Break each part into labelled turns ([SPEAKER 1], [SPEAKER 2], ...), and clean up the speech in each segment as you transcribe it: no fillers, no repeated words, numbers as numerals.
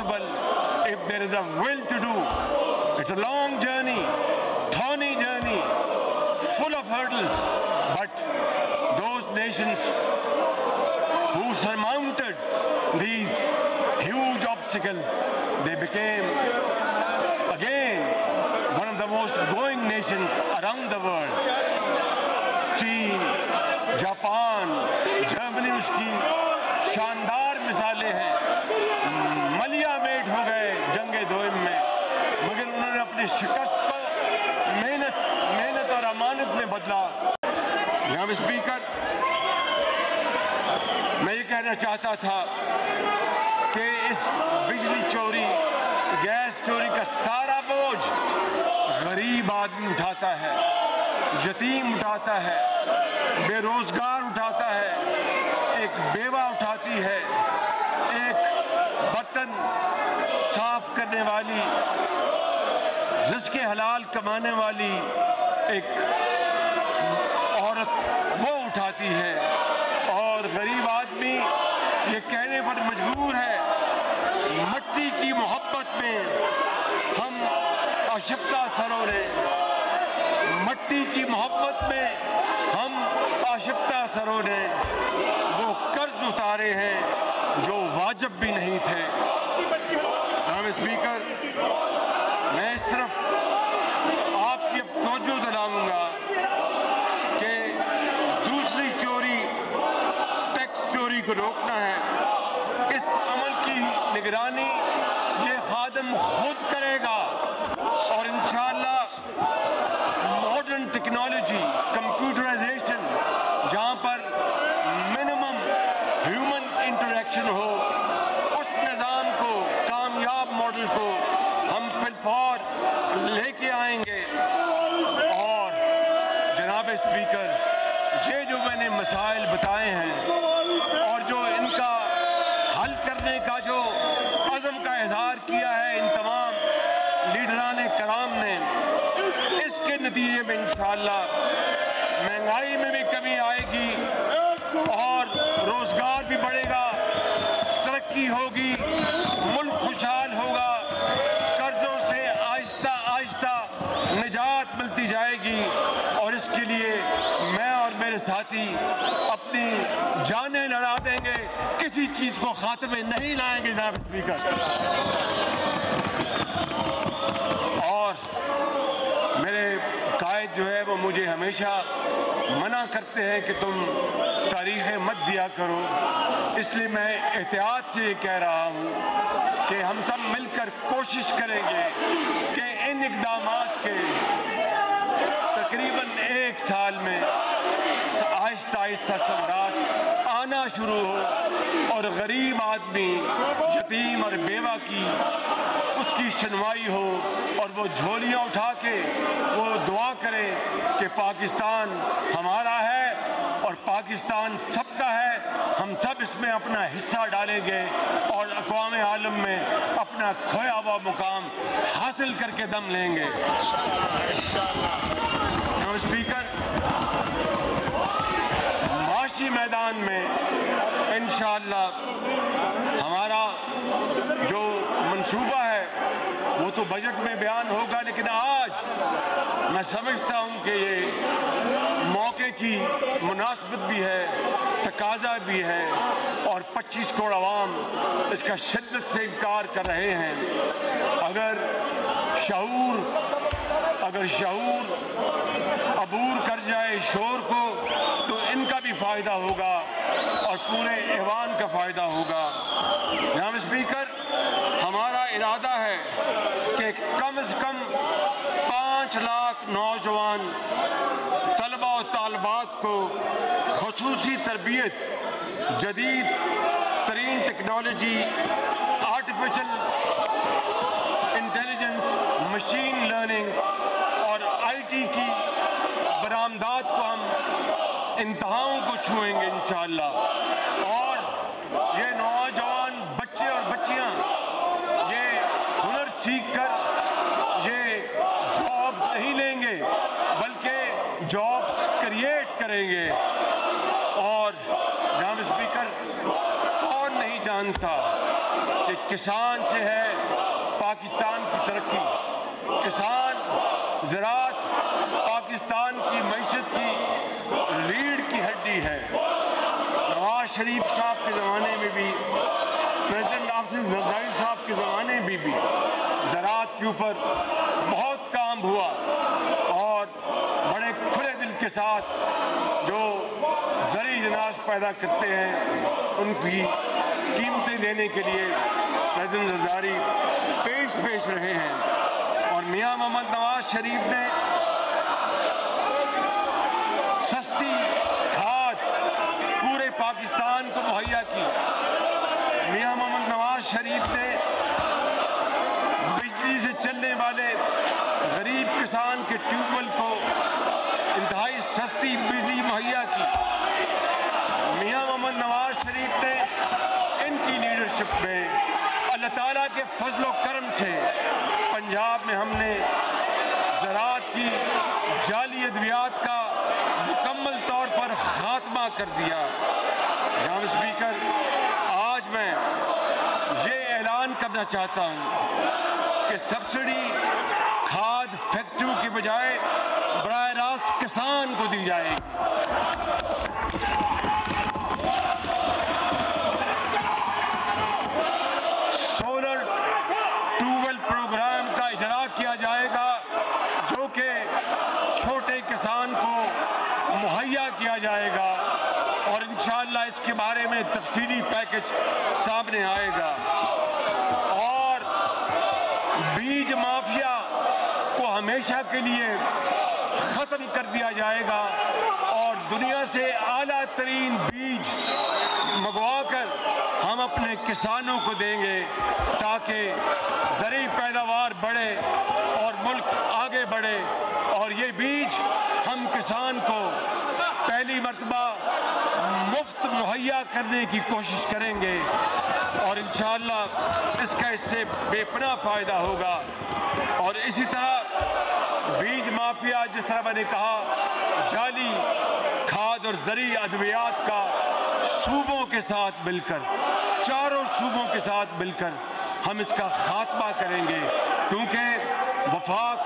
[SPEAKER 1] possible if there is a will to do. It's a long journey, thorny journey, full of hurdles, but those nations who surmounted these huge obstacles, they became again one of the most growing nations around the world. चीन, Japan, Germany उसकी शानदार मिसालें हैं। मलिया met हो गए जंगे दोइम में, मगर उन्होंने अपनी शिकस्त को मेहनत और अमानत में बदला। जनाब स्पीकर, मैं ये कहना चाहता था कि इस बिजली चोरी, गैस चोरी का सारा बोझ गरीब आदमी उठाता है, यतीम उठाता है, बेरोजगार उठाता है, एक बेवा उठाती है, एक बर्तन साफ करने वाली, रिज़्क़ हलाल कमाने वाली एक औरत वो उठाती है, और गरीब आदमी ये कहने पर मजबूर है, मट्टी की मोहब्बत में हम आशिफ्ता सरों ने, मट्टी की मोहब्बत में हम आशिफ्ता सरों ने वो कर्ज उतारे हैं जो वाजिब भी नहीं थे। जनाब स्पीकर, मैं इस तरफ आपकी अब तवज्जो दिलाऊंगा कि दूसरी चोरी, टैक्स चोरी को रोकना है। इस अमल की निगरानी ये खादम खुद करेगा, और इंशाअल्लाह मॉडर्न टेक्नोलॉजी, कंप्यूटराइजेशन, जहाँ पर मिनिमम ह्यूमन इंटरेक्शन हो, उस निज़ाम को, कामयाब मॉडल को हम फिलफौर लेके आएंगे। और जनाब स्पीकर, ये जो मैंने मसाइल बताए हैं और जो इनका हल करने का जो अज़म का इज़हार किया है इन तमाम लीडरान कराम ने, इसके नतीजे में इंशाअल्लाह महंगाई में भी कमी आएगी और रोज़गार भी बढ़ेगा, तरक्की होगी, मुल्क खुशहाल होगा, कर्जों से आहिस्ता आहिस्ता निजात मिलती जाएगी। और इसके लिए मैं और मेरे साथी अपनी जानें लड़ा देंगे, किसी चीज़ को खात्मे नहीं लाएंगे जनाब स्पीकर। और मेरे कायद जो है वो मुझे हमेशा मना करते हैं कि तुम तारीखें मत दिया करो, इसलिए मैं एहतियात से ये कह रहा हूँ कि हम सब मिलकर कोशिश करेंगे कि इन इक़दामात के तकरीबन 1 साल में आहिस्ता आहिस्ता समरात आना शुरू हो और गरीब आदमी, यतीम और बेवा की उसकी सुनवाई हो, और वो झोलियाँ उठा के वो दुआ करे कि पाकिस्तान हमारा है और पाकिस्तान सबका है, हम सब इसमें अपना हिस्सा डालेंगे और अक़वाम आलम में अपना खोया हुआ मुकाम हासिल करके दम लेंगे। स्पीकर, माशी मैदान में इंशाअल्लाह हमारा जो मंसूबा है वो तो बजट में बयान होगा, लेकिन आज मैं समझता हूँ कि ये मौके की मुनासबत भी है, तकाजा भी है, और 25 करोड़ अवाम इसका शिद्दत से इनकार कर रहे हैं। अगर शऊर अबूर कर जाए शोर को तो इनका भी फ़ायदा होगा और पूरे ऐवान का फ़ायदा होगा। जनाब स्पीकर, हमारा इरादा है कि कम से कम 5 लाख नौजवान तलबा और तालबात को ख़ुसूसी तरबियत, जदीद तरीन technology, artificial intelligence, machine learning और IT की बरामदात को हम इंतहाओं को छुएंगे इंशाअल्लाह। और ये नौजवान बच्चे और बच्चियां ये हुनर सीख कर ये जॉब नहीं लेंगे, बल्कि जॉब्स क्रिएट करेंगे। और जनाब स्पीकर, कौन नहीं जानता कि किसान से है पाकिस्तान की तरक्की। किसान, ज़राअत पाकिस्तान की मईशत की रीढ़ की हड्डी है। नवाज शरीफ साहब के ज़माने में भी, प्रेसिडेंट आसिफ जरदारी साहब के ज़माने में भी ज़राअत के ऊपर बहुत काम हुआ और बड़े खुले दिल के साथ जो ज़रूरी अनाज पैदा करते हैं उनकी कीमतें देने के लिए प्रेसिडेंट जरदारी पेश रहे हैं। और मियां मोहम्मद नवाज शरीफ ने सस्ती खाद पूरे पाकिस्तान को मुहैया की। मियां मोहम्मद नवाज शरीफ ने बिजली से चलने वाले गरीब किसान के ट्यूबवेल को इंतहाई सस्ती बिजली मुहैया की। मियां मोहम्मद नवाज शरीफ ने इनकी लीडरशिप में अल्लाह ताला के फजलो करम से पंजाब में हमने ज़राअत की जाली अद्वियात का मुकम्मल तौर पर खात्मा कर दिया। जनाब स्पीकर, आज मैं ये ऐलान करना चाहता हूँ कि सब्सिडी खाद फैक्ट्रियों के बजाय बराह रास्त किसान को दी जाएगी। सोलर ट्यूबवेल प्रोग्राम का इजरा किया जाएगा जो कि छोटे किसान को मुहैया किया जाएगा और इंशाअल्लाह इसके बारे में तफसीली पैकेज सामने आएगा। और बीज माफिया को हमेशा के लिए ख़त्म कर दिया जाएगा और दुनिया से आला तरीन बीज मंगवा कर हम अपने किसानों को देंगे ताकि ज़रूरी पैदावार बढ़े और मुल्क आगे बढ़े। और ये बीज हम किसान को पहली मर्तबा मुफ्त मुहैया करने की कोशिश करेंगे और इंशाअल्लाह इसका इससे बेपनाह फ़ायदा होगा। और इसी तरह बीज माफिया, जिस तरह मैंने कहा, जाली खाद और ज़रूरी अद्वियात का सूबों के साथ मिलकर, चारों सूबों के साथ मिलकर हम इसका खात्मा करेंगे क्योंकि वफाक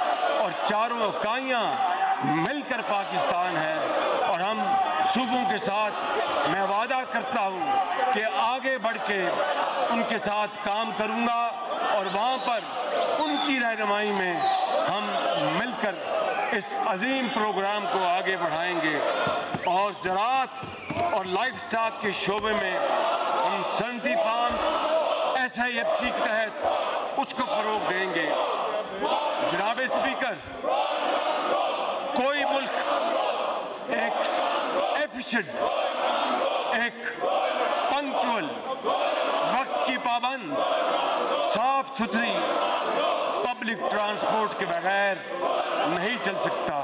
[SPEAKER 1] और चारों इकाइयाँ मिलकर पाकिस्तान है। और हम सूबों के साथ मैं वादा करता हूँ कि आगे बढ़ के उनके साथ काम करूँगा और वहाँ पर उनकी रहनुमाई में हम मिलकर इस अजीम प्रोग्राम को आगे बढ़ाएंगे। और ज़राअत और लाइफ स्टॉक के शोबे में हम सनती फार्म्स SIFC के तहत उसको फ़रोग देंगे। जनाब स्पीकर, कोई मुल्क एक एफिशिएंट, एक पंक्चुअल, वक्त की पाबंद, साफ सुथरी पब्लिक ट्रांसपोर्ट के बगैर नहीं चल सकता।